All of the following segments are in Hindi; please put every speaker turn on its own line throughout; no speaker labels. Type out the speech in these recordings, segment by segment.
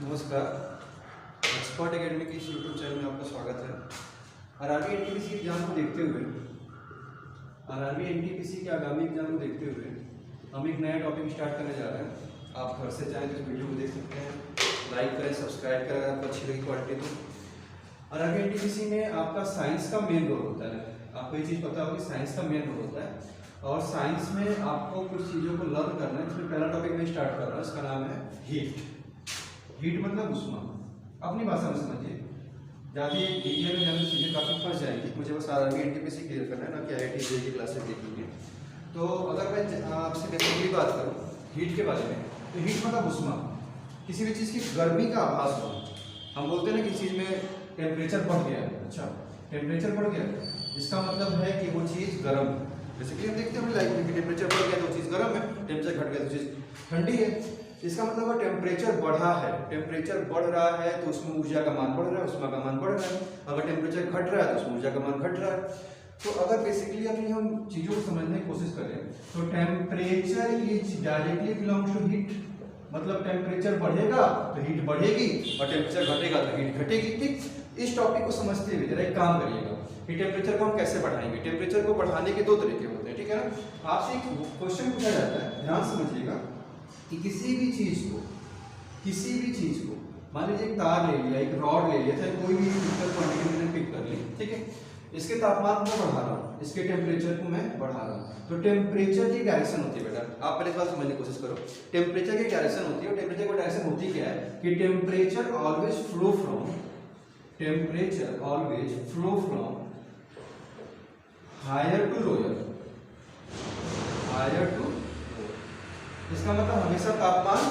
नमस्कार। एक्सपर्ट एकेडमी की इस यूट्यूब चैनल में आपका स्वागत है। आरआरबी एनटीपीसी एग्जाम को देखते हुए आरआरबी एनटीपीसी के आगामी एग्जाम को देखते हुए हम एक नया टॉपिक स्टार्ट करने जा रहे हैं। आप घर से चाहें तो इस वीडियो को देख सकते हैं, लाइक करें, सब्सक्राइब करें अगर आपको अच्छी लगी क्वालिटी तो। आरआरबी एनटीपीसी में आपका साइंस का मेन रोल होता है। आपको ये चीज़ पता होगी, साइंस का मेन रोल होता है और साइंस में आपको कुछ चीज़ों को लर्न करना है। इसमें पहला टॉपिक मैं स्टार्ट कर रहा हूँ, इसका नाम है हीट। हीट मतलब उष्मा, अपनी भाषा में समझिए। ज़्यादा डिटेल में जाने से चीज़ें काफ़ी फंस जाएंगी। मुझे बस आरआरबी एनटीपीसी क्लियर करना है ना कि आईआईटी जेईई की क्लासेस देखनी है। तो अगर मैं आपसे बेसिकली बात करूँ हीट के बारे में, तो हीट मतलब उष्मा, किसी भी चीज़ की गर्मी का आभास हो। हम बोलते हैं ना कि चीज़ में टेम्परेचर बढ़ गया है। अच्छा, टेम्परेचर बढ़ गया, इसका मतलब है कि वो चीज़ गर्म है। बेसिकली हम देखते हैं लाइफ में कि टेम्परेचर बढ़ गया तो चीज़ गर्म है, टेम्परेचर घट गया तो चीज़ ठंडी है। इसका मतलब है टेम्परेचर बढ़ा है, टेम्परेचर बढ़ रहा है तो उसमें ऊर्जा का मान बढ़ रहा है, उष्मा का मान बढ़ रहा है। अगर टेम्परेचर घट रहा है तो उसमें ऊर्जा का मान घट रहा है। तो अगर बेसिकली अभी हम चीज़ों को समझने की कोशिश करें तो temperature is directly belongs to heat. मतलब टेम्परेचर बढ़ेगा तो हीट बढ़ेगी और टेम्परेचर घटेगा तो हीट घटेगी। ठीक, इस टॉपिक को समझते हुए जरा एक काम करिएगा कि टेम्परेचर को हम कैसे बढ़ाएंगे। टेम्परेचर को बढ़ाने के दो तरीके होते हैं, ठीक है ना। आपसे एक क्वेश्चन पूछा जाता है, ध्यान समझिएगा कि किसी भी चीज को मान लीजिए एक तार ले लिया, एक रॉड ले लिया, चाहे कोई भी फिजिकल क्वांटिटी मैंने पिक कर ली, ठीक है। इसके तापमान को मैं बढ़ा रहा हूँ, इसके टेम्परेचर को मैं बढ़ा रहा हूँ। तो टेम्परेचर की डायरेक्शन होती है बेटा, आप पहले इस बात समझने की कोशिश करो। टेम्परेचर की डायरेक्शन होती है, और टेम्परेचर की डायरेक्शन होती क्या है कि temperature always flow from higher to lower, higher to. इसका मतलब हमेशा तापमान,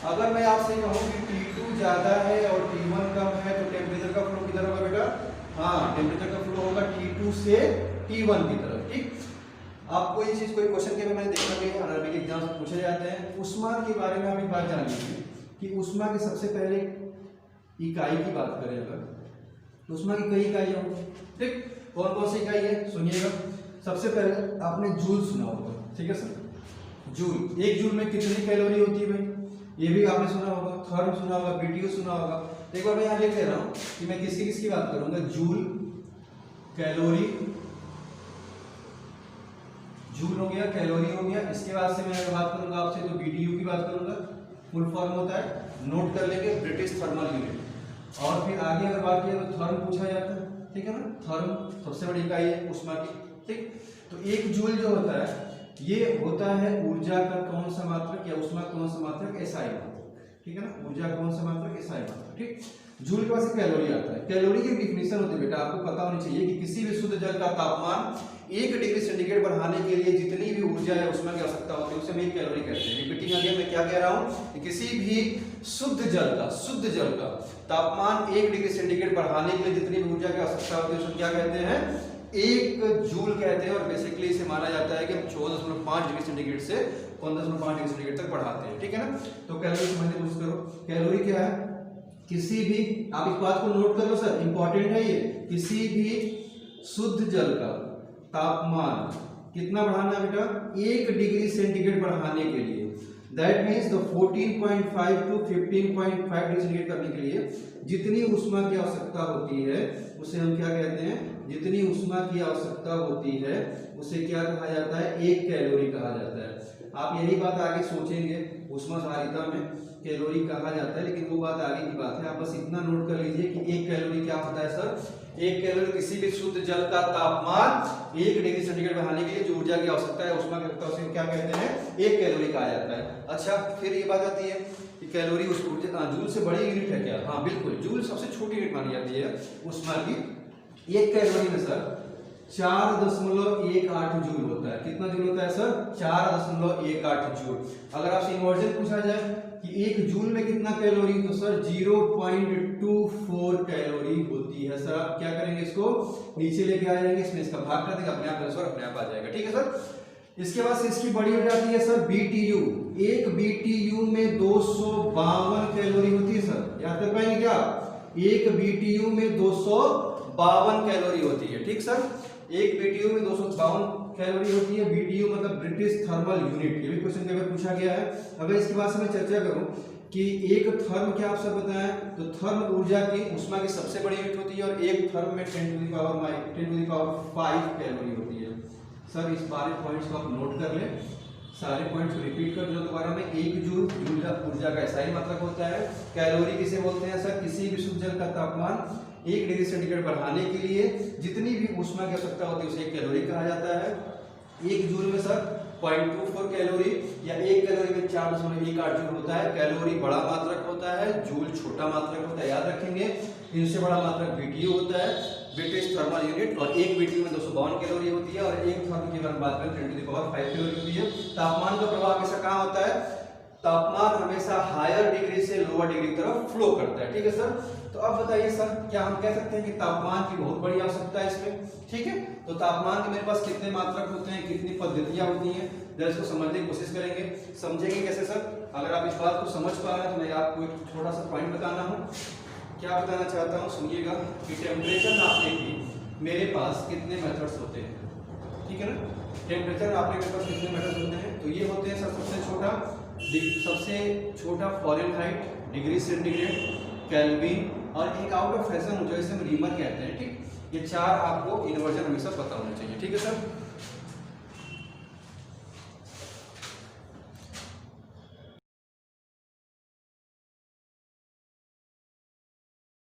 अगर मैं आपसे कहूं कि T2 ज्यादा है और T1 कम है तो टेम्परेचर का फ्लो किधर होगा बेटा? हाँ, टेम्परेचर का फ्लो होगा T2 से T1 की तरफ। ठीक, आपको ये चीज कोई क्वेश्चन के मैंने देखा कि आरआरबी के एग्जाम से पूछे जाते हैं। उष्मा के बारे में हम एक बात जान लीजिए कि उष्मा की सबसे पहले इकाई की बात करें अगर, तो उष्मा की कई इकाई होंगी। ठीक, कौन कौन सी इकाई है सुनिएगा। सबसे पहले आपने जूल सुना होगा, ठीक है सर। जूल, एक जूल में कितनी कैलोरी होती है भाई, ये भी आपने सुना होगा। थर्म सुना होगा, बीटीयू सुना होगा। एक बार मैं यहाँ लिख ले रहा हूँ कि मैं किसकी बात करूंगा। जूल, कैलोरी, जूल हो गया, कैलोरी हो गया। इसके बाद से मैं अगर बात करूंगा आपसे तो बीटीयू की बात करूंगा। फुल फॉर्म होता है, नोट कर लेंगे, ब्रिटिश थर्मल यूनिट। और फिर आगे अगर बात किया तो थर्म पूछा जाता है, ठीक है ना। थर्म सबसे बड़ी इकाई है उष्मा की। ठीक, तो एक जूल जो होता है ये होता है ऊर्जा का कौन सा मात्रक या उष्मा कौन सा मात्रक, एसआई मात्रक, ठीक है ना। ऊर्जा कौन सा मात्रक, एसआई मात्रक। ठीक, जूल के पास कैलोरी आता है। कैलोरी की डिफिनेशन होती है बेटा, आपको पता होनी चाहिए कि किसी भी शुद्ध जल का तापमान 1 डिग्री सेंटीग्रेड बढ़ाने के लिए जितनी भी ऊर्जा या उष्मा की आवश्यकता होती है उसे हम 1 कैलोरी कहते हैं। रिपीटिंग अगेन, मैं क्या कह रहा हूं कि किसी भी शुद्ध जल का तापमान 1 डिग्री सेंटीग्रेड बढ़ाने के लिए जितनी भी ऊर्जा की आवश्यकता होती है उसे क्या कहते हैं, 1 जूल कहते हैं। और बेसिकली इसे माना जाता है कि हम 14.5 डिग्री सेंटीग्रेड से 15.5 डिग्री सेंटीग्रेड तक बढ़ाते हैं, ठीक है ना। तो कैलोरी समझने की कोशिश करो। कैलोरी क्या है, किसी भी, आप इस बात को नोट कर लो सर, इंपॉर्टेंट है ये, किसी भी शुद्ध जल का तापमान कितना बढ़ाना है बेटा, 1 डिग्री सेंटीग्रेड बढ़ाने के लिए। That means the 14.5 to 15.5 degree centigrade करने के लिए जितनी उष्मा की आवश्यकता होती है उसे हम क्या कहते हैं, जितनी उष्मा की आवश्यकता होती है उसे क्या कहा जाता है, 1 कैलोरी कहा जाता है। आप यही बात आगे सोचेंगे, उष्मा धारिता में कैलोरी कहा जाता है, लेकिन वो बात आगे की बात है। आप बस इतना नोट कर लीजिए कि 1 कैलोरी क्या होता है सर, 1 कैलोरी किसी भी शुद्ध जल का तापमान 1 डिग्री सेंटीग्रेड बढ़ाने के लिए जो ऊर्जा की आवश्यकता है, उष्मा की आवश्यकता, उसे क्या कहते हैं, 1 कैलोरी कहा जाता है। अच्छा, फिर ये बात आती है कि कैलोरी उस ऊर्जा, जूल से बड़ी यूनिट है क्या? हाँ बिल्कुल, जूल सबसे छोटी यूनिट मानी जाती है उष्मा की। 1 कैलोरी में सर 4.18 जूल होता है। कितना जूल होता है सर, 4.18 जूल। अगर आपसे इन्वर्जन पूछा जाए कि 1 जूल में कितना कैलोरी, तो सर 0.24 कैलोरी होती है। सर आप क्या करेंगे, इसको नीचे लेके आ जाएंगे, इसमें इसका भाग कर देंगे, अपने आप आंसर अपने आप आ जाएगा, ठीक है सर। इसके बाद से इसकी बड़ी हो जाती है सर बीटीयू। 1 बीटीयू में 252 कैलोरी होती है सर, याद कर पाएंगे क्या? 1 बीटीयू में 252 कैलोरी होती है, ठीक सर। 1 बीटीयू में 252 कैलोरी होती है। बीटीयू मतलब ब्रिटिश थर्मल यूनिट, ये भी क्वेश्चन पेपर पूछा गया है। अगर इसके बाद से मैं चर्चा करूं कि एक थर्म क्या आप सब बताएं, तो थर्म ऊर्जा की उष्मा की सबसे बड़ी यूनिट होती है और एक थर्म में 10 टू द पावर 5 कैलोरी होती है। सर इस सारे पॉइंट्स को आप नोट कर लें, सारे पॉइंट्स को रिपीट कर दो दोबारा में। एक जूल ऊर्जा का ऐसा ही मतलब होता है। कैलोरी किसे बोलते हैं सर, किसी भी शुद्ध जल का तापमान 1 डिग्री सेंटीग्रेड बढ़ाने के लिए जितनी भी ऊष्मा की आवश्यकता होती है उसे एक कैलोरी कहा जाता है। एक जूल में सर 0.24 कैलोरी या 1 कैलोरी में 4.18 जूल होता है। कैलोरी बड़ा मात्रक होता है, जूल छोटा मात्रक होता है, याद रखेंगे। इनसे बड़ा मात्रक बीटीयू होता है, ब्रिटिश थर्मल यूनिट, और एक बीटीयू में 252 कैलोरी होती है और एक थर्म की बात करें 10 टू द पावर 5 कैलोरी होती है। तापमान का प्रभाव हमेशा कहाँ होता है, तापमान हमेशा हायर डिग्री से लोअर डिग्री की तरफ फ्लो करता है, ठीक है सर। तो अब बताइए सर, क्या हम कह सकते हैं कि तापमान की बहुत बड़ी आवश्यकता है इसमें, ठीक है। तो तापमान के मेरे पास कितने मात्रक होते हैं, कितनी पद्धतियां होती हैं, जरा इसको समझने की कोशिश करेंगे। समझेंगे कैसे सर, अगर आप इस बात को समझ पा रहे हैं तो मैं आपको एक छोटा सा पॉइंट बताना हूँ। क्या बताना चाहता हूँ, सुनिएगा कि टेम्परेचर नापने की मेरे पास कितने मेथड्स होते हैं, ठीक है ना। टेम्परेचर नापने के पास कितने मेथड्स होते हैं, तो ये होते हैं सर सबसे छोटा फ़ारेनहाइट, डिग्री सेंटीग्रेड, केल्विन और एक आउट ऑफ फैशन जो इसे हम रीमर कहते हैं, ठीक। ये चार आपको इन्वर्जन हमेशा पता होना चाहिए, ठीक है सर।